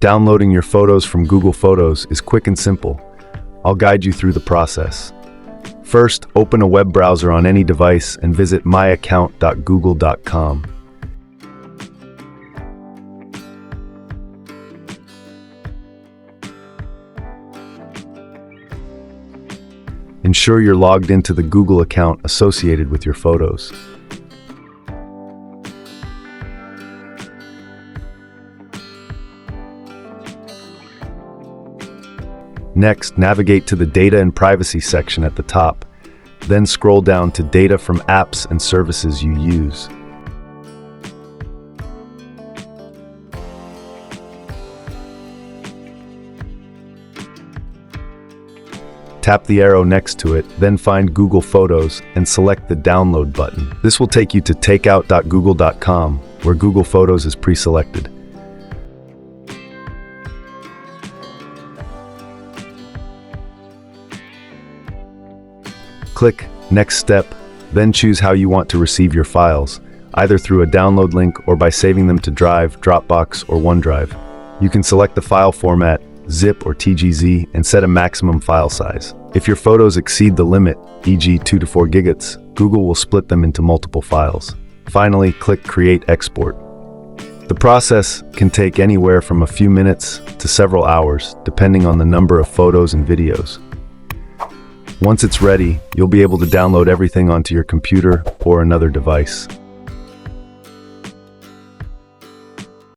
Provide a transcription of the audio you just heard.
Downloading your photos from Google Photos is quick and simple. I'll guide you through the process. First, open a web browser on any device and visit myaccount.google.com. Ensure you're logged into the Google account associated with your photos. Next, navigate to the Data and Privacy section at the top. Then scroll down to Data from apps and services you use. Tap the arrow next to it, then find Google Photos and select the Download button. This will take you to takeout.google.com, where Google Photos is pre-selected. Click Next Step, then choose how you want to receive your files, either through a download link or by saving them to Drive, Dropbox, or OneDrive. You can select the file format, zip or TGZ, and set a maximum file size. If your photos exceed the limit, e.g. 2 to 4 gigabytes, Google will split them into multiple files. Finally, click Create Export. The process can take anywhere from a few minutes to several hours, depending on the number of photos and videos. Once it's ready, you'll be able to download everything onto your computer or another device.